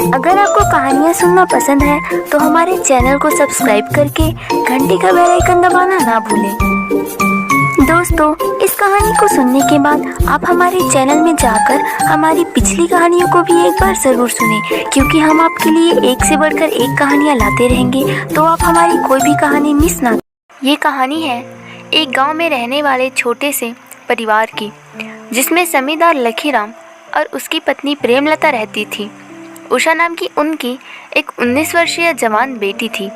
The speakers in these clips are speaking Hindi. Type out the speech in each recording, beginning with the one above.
अगर आपको कहानियाँ सुनना पसंद है तो हमारे चैनल को सब्सक्राइब करके घंटी का बेल आइकन दबाना ना भूलें। दोस्तों, इस कहानी को सुनने के बाद आप हमारे चैनल में जाकर हमारी पिछली कहानियों को भी एक बार ज़रूर सुनें, क्योंकि हम आपके लिए एक से बढ़कर एक कहानियाँ लाते रहेंगे, तो आप हमारी कोई भी कहानी मिस ना। ये कहानी है एक गांव में रहने वाले छोटे से परिवार की, जिसमें जमींदार लखीराम और उसकी पत्नी प्रेमलता रहती थी। उषा नाम की उनकी एक 19 वर्षीय जवान बेटी थी,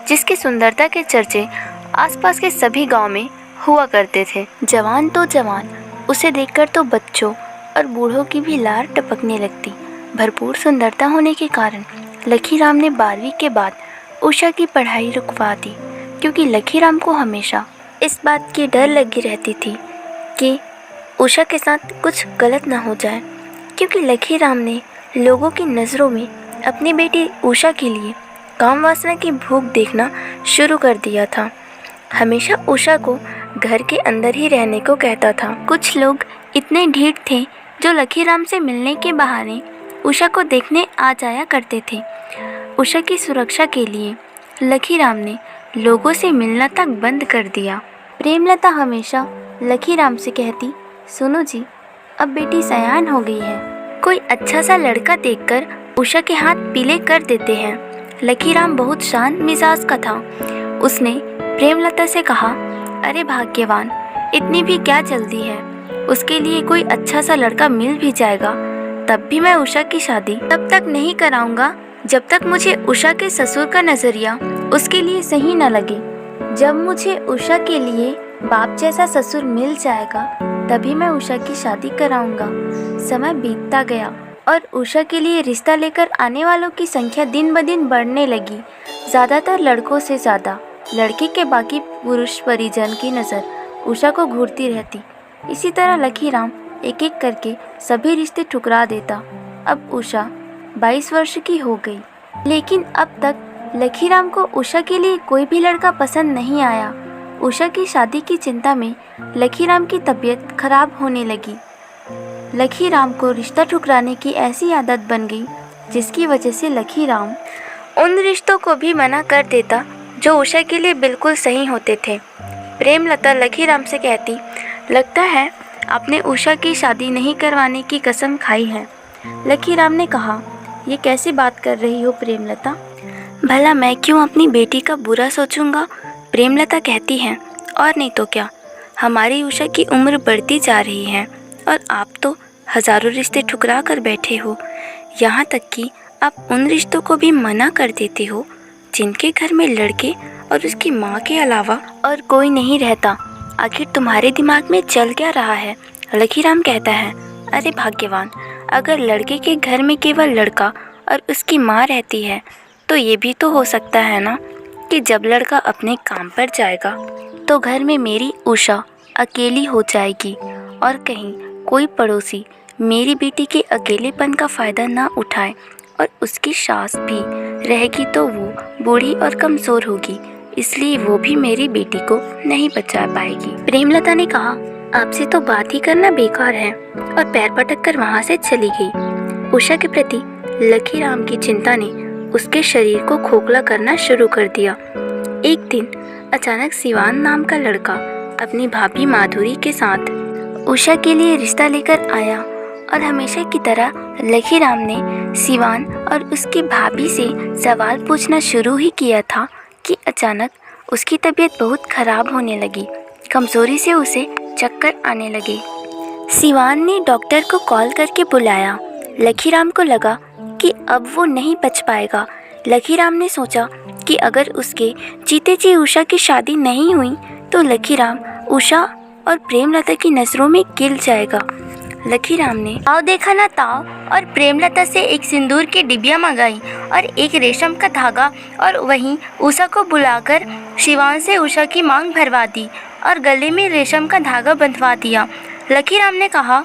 जिसकी सुंदरता के चर्चे आसपास के सभी गांव में हुआ करते थे। जवान तो जवान, उसे देखकर तो बच्चों और बूढ़ों की भी लार टपकने लगती। भरपूर सुंदरता होने के कारण लखीराम ने 12वीं के बाद उषा की पढ़ाई रुकवा दी, क्योंकि लखीराम को हमेशा इस बात की डर लगी रहती थी कि उषा के साथ कुछ गलत ना हो जाए, क्योंकि लखीराम ने लोगों की नज़रों में अपनी बेटी उषा के लिए काम वासना की भूख देखना शुरू कर दिया था। हमेशा उषा को घर के अंदर ही रहने को कहता था। कुछ लोग इतने ढीठ थे जो लखीराम से मिलने के बहाने उषा को देखने आ जाया करते थे। उषा की सुरक्षा के लिए लखीराम ने लोगों से मिलना तक बंद कर दिया। प्रेमलता हमेशा लखीराम से कहती, सुनो जी, अब बेटी सयान हो गई है, कोई अच्छा सा लड़का देखकर उषा के हाथ पीले कर देते हैं। लखीराम बहुत शांत मिजाज का था। उसने प्रेमलता से कहा, अरे भाग्यवान, इतनी भी क्या जल्दी है, उसके लिए कोई अच्छा सा लड़का मिल भी जाएगा। तब भी मैं उषा की शादी तब तक नहीं कराऊंगा जब तक मुझे उषा के ससुर का नजरिया उसके लिए सही न लगे। जब मुझे उषा के लिए बाप जैसा ससुर मिल जाएगा तभी मैं उषा की शादी कराऊंगा। समय बीतता गया और उषा के लिए रिश्ता लेकर आने वालों की संख्या दिन ब दिन बढ़ने लगी। ज़्यादातर लड़कों से ज़्यादा लड़के के बाकी पुरुष परिजन की नज़र उषा को घूरती रहती। इसी तरह लखीराम एक एक करके सभी रिश्ते ठुकरा देता। अब उषा 22 वर्ष की हो गई, लेकिन अब तक लखीराम को उषा के लिए कोई भी लड़का पसंद नहीं आया। उषा की शादी की चिंता में लखीराम की तबीयत खराब होने लगी। लखीराम को रिश्ता ठुकराने की ऐसी आदत बन गई, जिसकी वजह से लखीराम उन रिश्तों को भी मना कर देता जो उषा के लिए बिल्कुल सही होते थे। प्रेमलता लखीराम से कहती, लगता है आपने उषा की शादी नहीं करवाने की कसम खाई है। लखीराम ने कहा, ये कैसी बात कर रही हो प्रेमलता? भला मैं क्यों अपनी बेटी का बुरा सोचूंगा? प्रेमलता कहती है, और नहीं तो क्या, हमारी उषा की उम्र बढ़ती जा रही है और आप तो हज़ारों रिश्ते ठुकरा कर बैठे हो। यहाँ तक कि आप उन रिश्तों को भी मना कर देते हो जिनके घर में लड़के और उसकी माँ के अलावा और कोई नहीं रहता। आखिर तुम्हारे दिमाग में चल क्या रहा है? लखीराम कहता है, अरे भाग्यवान, अगर लड़के के घर में केवल लड़का और उसकी माँ रहती है तो ये भी तो हो सकता है ना कि जब लड़का अपने काम पर जाएगा तो घर में मेरी उषा अकेली हो जाएगी और कहीं कोई पड़ोसी मेरी बेटी के अकेलेपन का फ़ायदा ना उठाए और उसकी सास भी रहेगी तो वो बूढ़ी और कमज़ोर होगी, इसलिए वो भी मेरी बेटी को नहीं बचा पाएगी। प्रेमलता ने कहा, आपसे तो बात ही करना बेकार है, और पैर पटक कर वहाँ से चली गई। उषा के प्रति लखीराम की चिंता ने उसके शरीर को खोखला करना शुरू कर दिया। एक दिन अचानक सिवान नाम का लड़का अपनी भाभी माधुरी के साथ उषा के लिए रिश्ता लेकर आया, और हमेशा की तरह लखीराम ने सिवान और उसकी भाभी से सवाल पूछना शुरू ही किया था कि अचानक उसकी तबीयत बहुत खराब होने लगी। कमज़ोरी से उसे चक्कर आने लगे। सिवान ने डॉक्टर को कॉल करके बुलाया। लखीराम को लगा कि अब वो नहीं बच पाएगा। लखीराम ने सोचा कि अगर उसके जीते जी उषा की शादी नहीं हुई तो लखीराम उषा और प्रेमलता की नज़रों में गिर जाएगा। लखीराम ने ताव देखा ना ताव और प्रेमलता से एक सिंदूर की डिबिया मंगाई और एक रेशम का धागा, और वहीं उषा को बुलाकर शिवान से उषा की मांग भरवा दी और गले में रेशम का धागा बंधवा दिया। लखीराम ने कहा,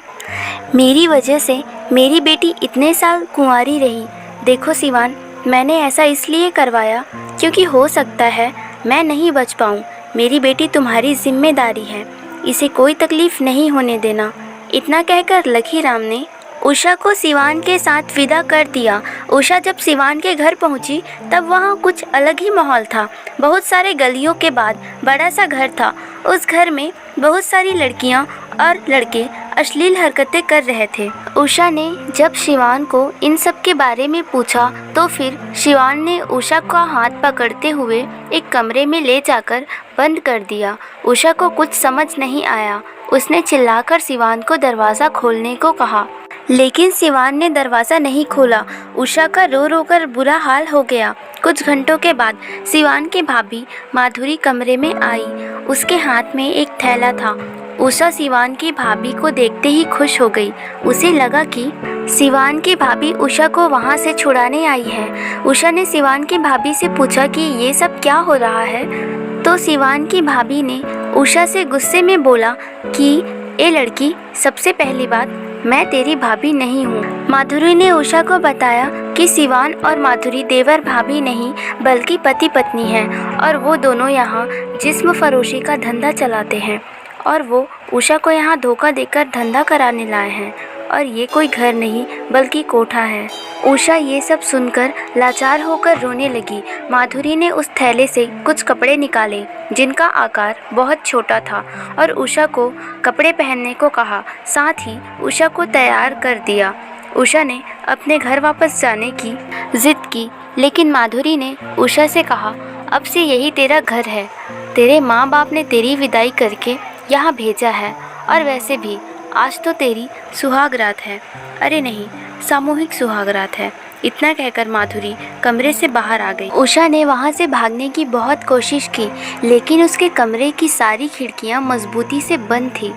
मेरी वजह से मेरी बेटी इतने साल कुंवारी रही। देखो सिवान, मैंने ऐसा इसलिए करवाया क्योंकि हो सकता है मैं नहीं बच पाऊँ। मेरी बेटी तुम्हारी जिम्मेदारी है, इसे कोई तकलीफ़ नहीं होने देना। इतना कहकर लखीराम ने उषा को सिवान के साथ विदा कर दिया। उषा जब सिवान के घर पहुंची तब वहां कुछ अलग ही माहौल था। बहुत सारे गलियों के बाद बड़ा सा घर था। उस घर में बहुत सारी लड़कियां और लड़के अश्लील हरकतें कर रहे थे। उषा ने जब शिवान को इन सब के बारे में पूछा तो फिर शिवान ने उषा का हाथ पकड़ते हुए एक कमरे में ले जाकर बंद कर दिया। उषा को कुछ समझ नहीं आया। उसने चिल्लाकर सिवान को दरवाज़ा खोलने को कहा, लेकिन सिवान ने दरवाज़ा नहीं खोला। उषा का रो रो कर बुरा हाल हो गया। कुछ घंटों के बाद सिवान की भाभी माधुरी कमरे में आई। उसके हाथ में एक थैला था। उषा सिवान की भाभी को देखते ही खुश हो गई। उसे लगा कि सिवान की भाभी उषा को वहाँ से छुड़ाने आई है। उषा ने सिवान की भाभी से पूछा कि ये सब क्या हो रहा है, तो सिवान की भाभी ने उषा से गुस्से में बोला कि ए लड़की, सबसे पहली बात, मैं तेरी भाभी नहीं हूँ। माधुरी ने उषा को बताया कि सिवान और माधुरी देवर भाभी नहीं बल्कि पति पत्नी हैं और वो दोनों यहाँ जिस्म फरोशी का धंधा चलाते हैं और वो उषा को यहाँ धोखा देकर धंधा कराने लाए हैं और ये कोई घर नहीं बल्कि कोठा है। उषा ये सब सुनकर लाचार होकर रोने लगी। माधुरी ने उस थैले से कुछ कपड़े निकाले जिनका आकार बहुत छोटा था और उषा को कपड़े पहनने को कहा। साथ ही उषा को तैयार कर दिया। उषा ने अपने घर वापस जाने की जिद की, लेकिन माधुरी ने उषा से कहा, अब से यही तेरा घर है। तेरे माँ बाप ने तेरी विदाई करके यहाँ भेजा है और वैसे भी आज तो तेरी सुहाग रात है। अरे नहीं, सामूहिक सुहाग रात है। इतना कहकर माधुरी कमरे से बाहर आ गई। उषा ने वहाँ से भागने की बहुत कोशिश की, लेकिन उसके कमरे की सारी खिड़कियाँ मजबूती से बंद थी।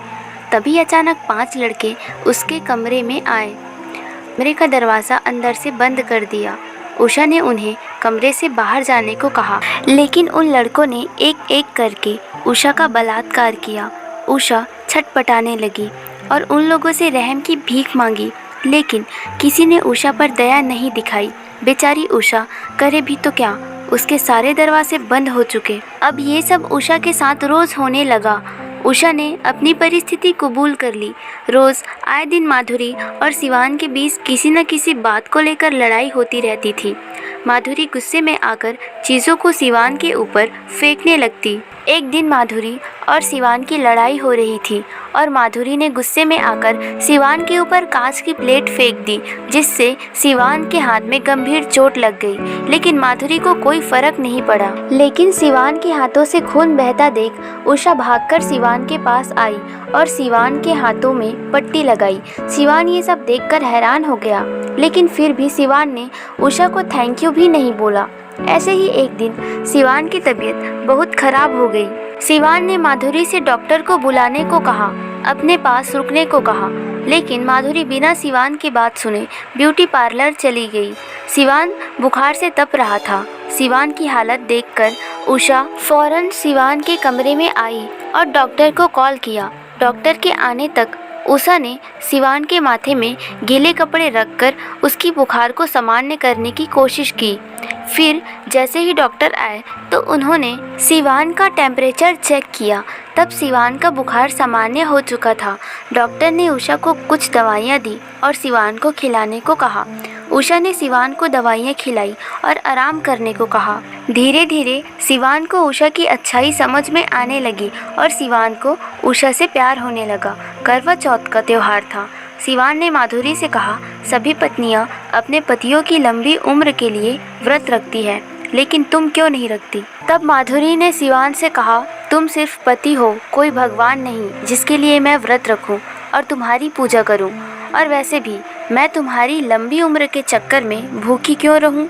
तभी अचानक 5 लड़के उसके कमरे में आए। कमरे का दरवाज़ा अंदर से बंद कर दिया। उषा ने उन्हें कमरे से बाहर जाने को कहा, लेकिन उन लड़कों ने एक एक करके उषा का बलात्कार किया। उषा छटपटाने लगी और उन लोगों से रहम की भीख मांगी, लेकिन किसी ने उषा पर दया नहीं दिखाई। बेचारी उषा करे भी तो क्या, उसके सारे दरवाजे बंद हो चुके। अब ये सब उषा के साथ रोज़ होने लगा। उषा ने अपनी परिस्थिति कबूल कर ली। रोज़ आए दिन माधुरी और सिवान के बीच किसी न किसी बात को लेकर लड़ाई होती रहती थी। माधुरी गुस्से में आकर चीज़ों को सिवान के ऊपर फेंकने लगती। एक दिन माधुरी और सिवान की लड़ाई हो रही थी और माधुरी ने गुस्से में आकर सिवान के ऊपर कांच की प्लेट फेंक दी, जिससे सिवान के हाथ में गंभीर चोट लग गई। लेकिन माधुरी को कोई फर्क नहीं पड़ा। लेकिन सिवान के हाथों से खून बहता देख उषा भागकर सिवान के पास आई और सिवान के हाथों में पट्टी लगाई। सिवान ये सब देखकर हैरान हो गया, लेकिन फिर भी सिवान ने उषा को थैंक यू भी नहीं बोला। ऐसे ही एक दिन सिवान की तबीयत बहुत खराब हो गई। सिवान ने माधुरी से डॉक्टर को बुलाने को कहा, अपने पास रुकने को कहा, लेकिन माधुरी बिना सिवान की बात सुने ब्यूटी पार्लर चली गई। सिवान बुखार से तप रहा था। सिवान की हालत देखकर उषा फौरन सिवान के कमरे में आई और डॉक्टर को कॉल किया। डॉक्टर के आने तक उषा ने सिवान के माथे में गीले कपड़े रखकर उसकी बुखार को सामान्य करने की कोशिश की। फिर जैसे ही डॉक्टर आए तो उन्होंने सिवान का टेम्परेचर चेक किया। तब सिवान का बुखार सामान्य हो चुका था। डॉक्टर ने उषा को कुछ दवाइयाँ दी और सिवान को खिलाने को कहा। उषा ने सिवान को दवाइयाँ खिलाई और आराम करने को कहा। धीरे धीरे सिवान को उषा की अच्छाई समझ में आने लगी और सिवान को उषा से प्यार होने लगा। करवा चौथ का त्यौहार था। सिवान ने माधुरी से कहा, सभी पत्नियां अपने पतियों की लंबी उम्र के लिए व्रत रखती है, लेकिन तुम क्यों नहीं रखती? तब माधुरी ने सिवान से कहा, तुम सिर्फ पति हो, कोई भगवान नहीं जिसके लिए मैं व्रत रखूं और तुम्हारी पूजा करूं। और वैसे भी मैं तुम्हारी लंबी उम्र के चक्कर में भूखी क्यों रहूं?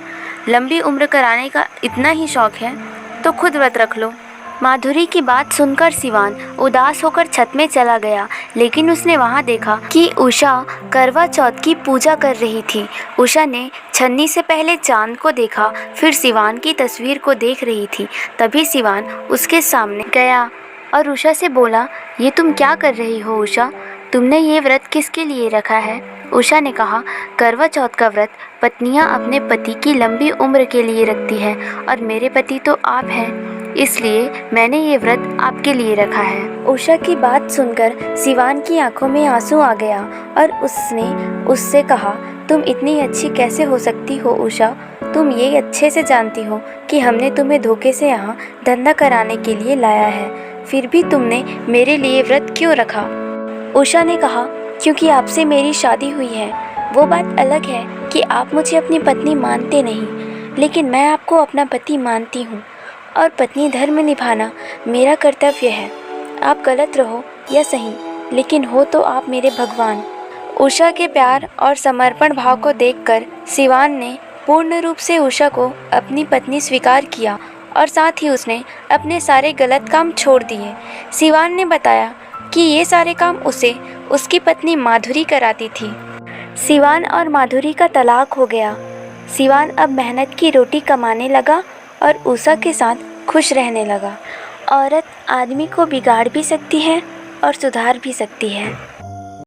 लंबी उम्र कराने का इतना ही शौक है तो खुद व्रत रख लो। माधुरी की बात सुनकर सिवान उदास होकर छत में चला गया, लेकिन उसने वहां देखा कि उषा करवा चौथ की पूजा कर रही थी। उषा ने छन्नी से पहले चांद को देखा, फिर सिवान की तस्वीर को देख रही थी। तभी सिवान उसके सामने गया और उषा से बोला, ये तुम क्या कर रही हो उषा? तुमने ये व्रत किसके लिए रखा है? उषा ने कहा, करवा चौथ का व्रत पत्नियां अपने पति की लंबी उम्र के लिए रखती है और मेरे पति तो आप हैं। इसलिए मैंने ये व्रत आपके लिए रखा है। उषा की बात सुनकर सिवान की आंखों में आंसू आ गया और उसने उससे कहा, तुम इतनी अच्छी कैसे हो सकती हो उषा? तुम ये अच्छे से जानती हो कि हमने तुम्हें धोखे से यहाँ धंधा कराने के लिए लाया है, फिर भी तुमने मेरे लिए व्रत क्यों रखा? उषा ने कहा, क्योंकि आपसे मेरी शादी हुई है। वो बात अलग है कि आप मुझे अपनी पत्नी मानते नहीं, लेकिन मैं आपको अपना पति मानती हूँ और पत्नी धर्म निभाना मेरा कर्तव्य है। आप गलत रहो या सही, लेकिन हो तो आप मेरे भगवान। उषा के प्यार और समर्पण भाव को देखकर सिवान ने पूर्ण रूप से उषा को अपनी पत्नी स्वीकार किया और साथ ही उसने अपने सारे गलत काम छोड़ दिए। सिवान ने बताया कि ये सारे काम उसे उसकी पत्नी माधुरी कराती थी। सिवान और माधुरी का तलाक हो गया। सिवान अब मेहनत की रोटी कमाने लगा और उषा के साथ खुश रहने लगा। औरत आदमी को बिगाड़ भी सकती है और सुधार भी सकती है।